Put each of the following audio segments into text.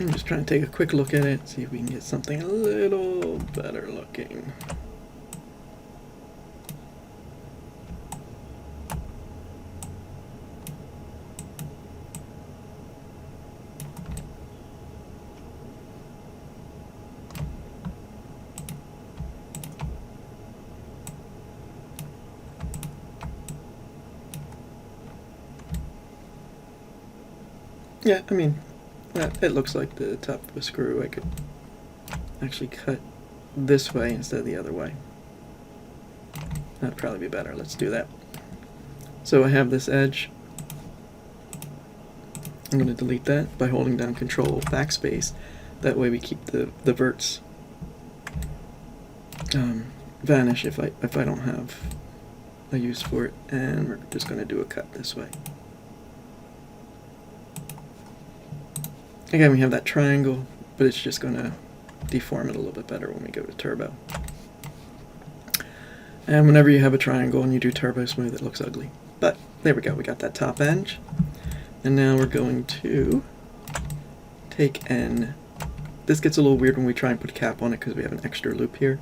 I'm just trying to take a quick look at it, see if we can get something a little better looking. Yeah, I mean, it looks like the top of a screw. I could actually cut this way instead of the other way. That'd probably be better. Let's do that. So I have this edge. I'm going to delete that by holding down Control Backspace. That way we keep the verts vanish if I don't have a use for it. And we're just going to do a cut this way. Again, we have that triangle, but it's just going to deform it a little bit better when we go to Turbo. And whenever you have a triangle and you do Turbo Smooth, it looks ugly. But there we go, we got that top edge. And now we're going to take this gets a little weird when we try and put a cap on it because we have an extra loop here.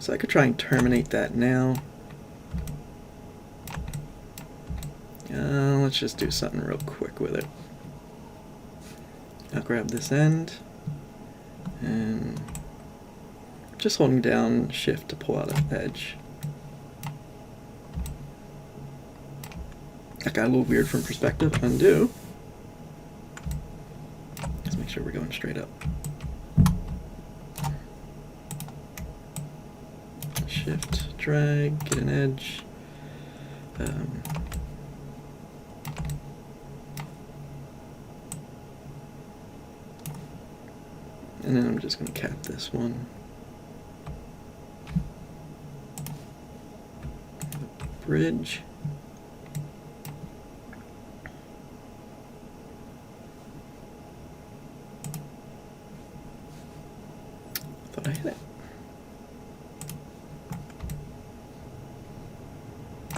So I could try and terminate that now. Let's just do something real quick with it. I'll grab this end and just holding down Shift to pull out an edge. That got a little weird from perspective. Undo. Let's make sure we're going straight up. Shift, drag, get an edge. And then I'm just going to cap this one. Bridge. Thought I hit it.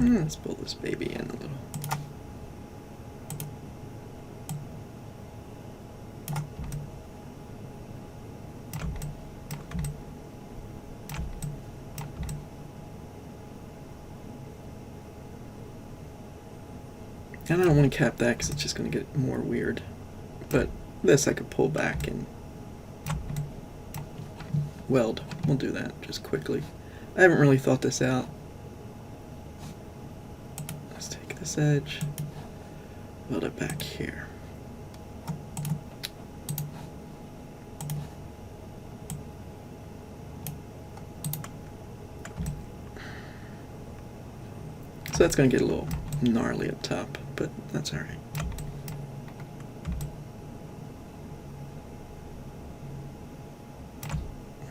Let's pull this baby in a little. And I don't want to cap that because it's just going to get more weird. But this I could pull back and weld. We'll do that just quickly. I haven't really thought this out. Let's take this edge, weld it back here. So that's going to get a little gnarly up top, but that's alright.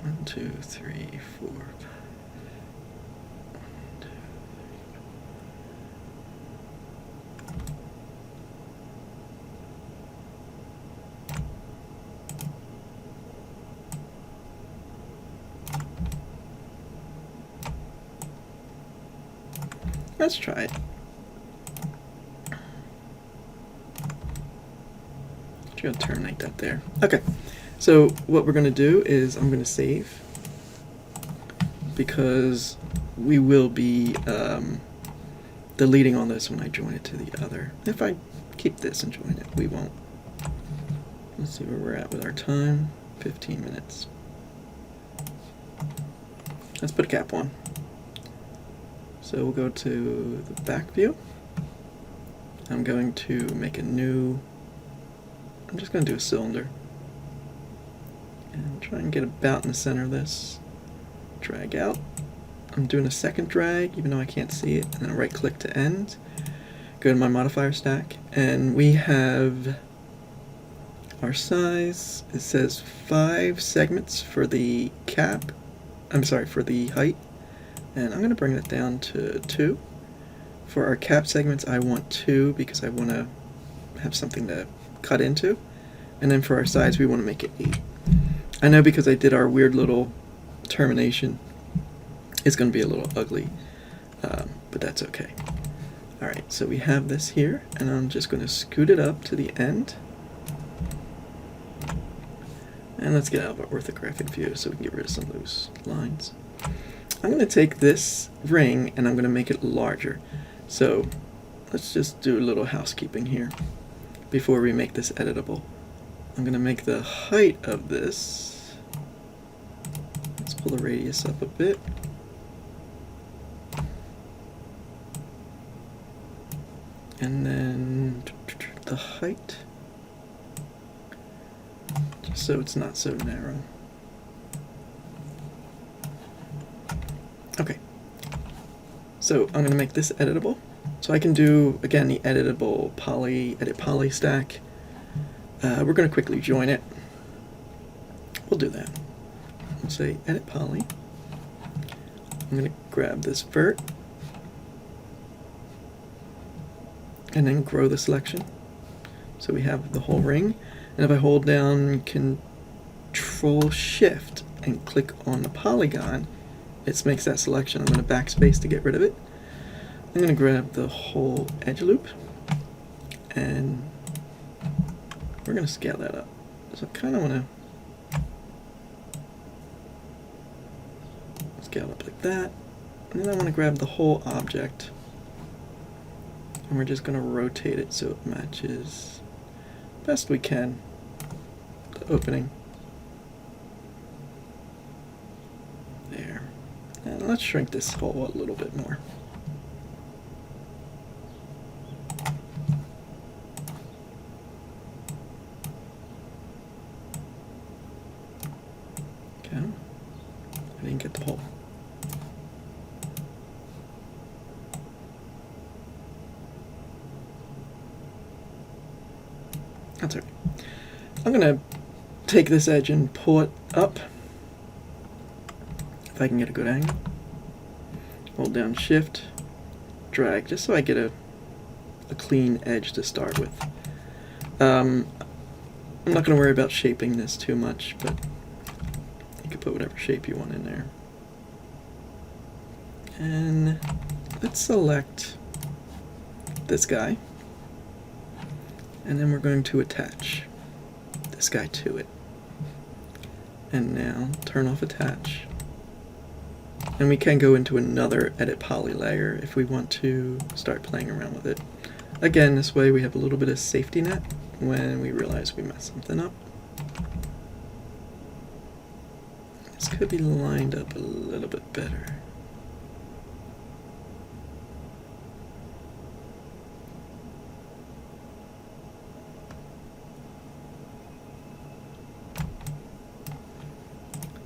One, two, three, four. Let's try it. Just gonna terminate that there. Okay, so what we're gonna do is I'm gonna save because we will be deleting all this when I join it to the other. If I keep this and join it, we won't. Let's see where we're at with our time. 15 minutes. Let's put a cap on. So we'll go to the back view. I'm going to make a new, I'm just going to do a cylinder. And try and get about in the center of this. Drag out. I'm doing a second drag, even though I can't see it, and then right click to end. Go to my modifier stack, and we have our size. It says 5 segments for the cap. I'm sorry, for the height. And I'm going to bring it down to 2. For our cap segments, I want 2 because I want to have something to cut into. And then for our size, we want to make it 8. I know because I did our weird little termination, it's going to be a little ugly, but that's okay. Alright, so we have this here, and I'm just going to scoot it up to the end. And let's get out of our orthographic view so we can get rid of some loose lines. I'm going to take this ring and I'm going to make it larger. So let's just do a little housekeeping here before we make this editable. I'm going to make the height of this, let's pull the radius up a bit. And then the height, just so it's not so narrow. Okay, so I'm going to make this editable. So I can do, again, the editable edit poly stack. We're going to quickly join it. We'll do that. We'll say edit poly. I'm going to grab this vert and then grow the selection. So we have the whole ring. And if I hold down Control Shift and click on the polygon, it makes that selection. I'm going to backspace to get rid of it. I'm going to grab the whole edge loop and we're going to scale that up. So I kind of want to scale up like that. And then I want to grab the whole object and we're just going to rotate it so it matches best we can the opening. There. And let's shrink this hole a little bit more. Okay. I didn't get the hole. That's okay. I'm going to take this edge and pull it up. If I can get a good angle. Hold down Shift, drag, just so I get a clean edge to start with. I'm not going to worry about shaping this too much, but you can put whatever shape you want in there. And let's select this guy. And then we're going to attach this guy to it. And now turn off attach. And we can go into another edit poly layer if we want to start playing around with it. Again, this way we have a little bit of safety net when we realize we messed something up. This could be lined up a little bit better.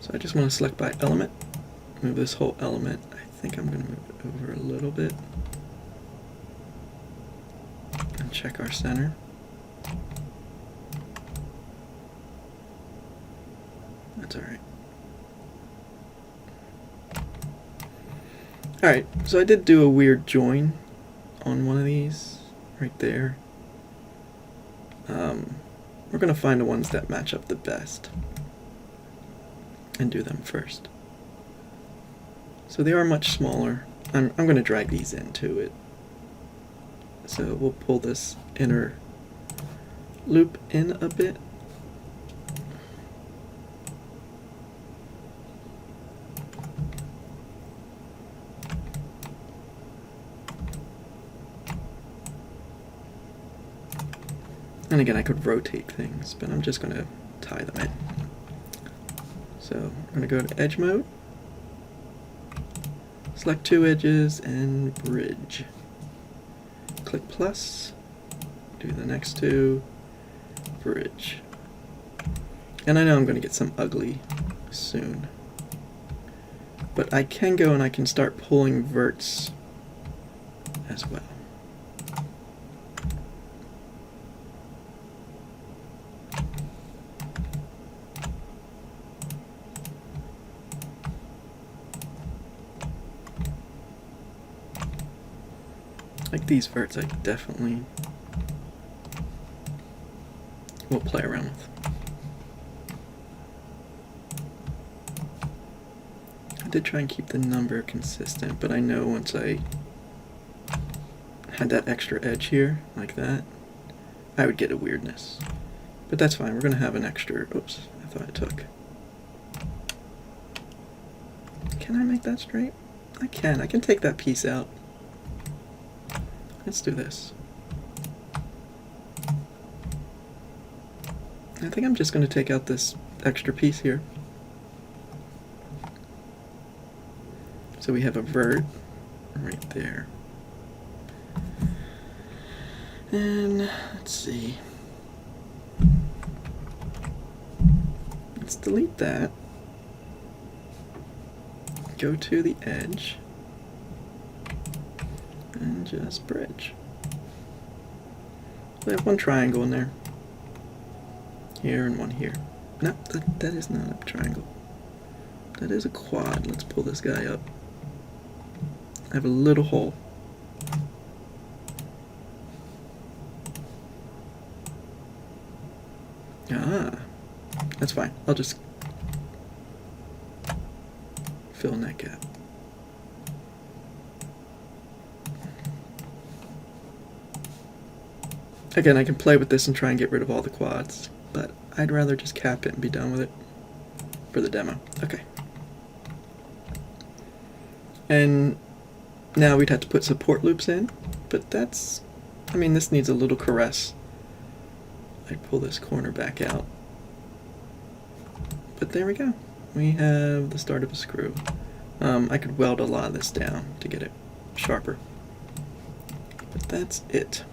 So I just want to select by element, move this whole element. I think I'm going to move it over a little bit and check our center. That's alright. Alright, so I did do a weird join on one of these right there. We're going to find the ones that match up the best and do them first. So they are much smaller. I'm going to drag these into it. So we'll pull this inner loop in a bit. And again, I could rotate things, but I'm just going to tie them in. So I'm going to go to edge mode, select two edges and bridge. Click plus, do the next two, bridge. And I know I'm going to get some ugly soon. But I can go and I can start pulling verts as well. Like these verts, I definitely will play around with. I did try and keep the number consistent, but I know once I had that extra edge here, like that, I would get a weirdness. But that's fine, we're going to have an extra, oops, I thought it took. Can I make that straight? I can. I can take that piece out. Let's do this. I think I'm just going to take out this extra piece here. So we have a vert right there. And let's see. Let's delete that. Go to the edge. And just bridge. We have one triangle in there. Here and one here. No, that is not a triangle. That is a quad. Let's pull this guy up. I have a little hole. Ah, that's fine. I'll just fill in that gap. Again, I can play with this and try and get rid of all the quads, but I'd rather just cap it and be done with it for the demo. Okay. And now we'd have to put support loops in, but that's, I mean, this needs a little caress. I'd pull this corner back out. But there we go. We have the start of a screw. I could weld a lot of this down to get it sharper. But that's it.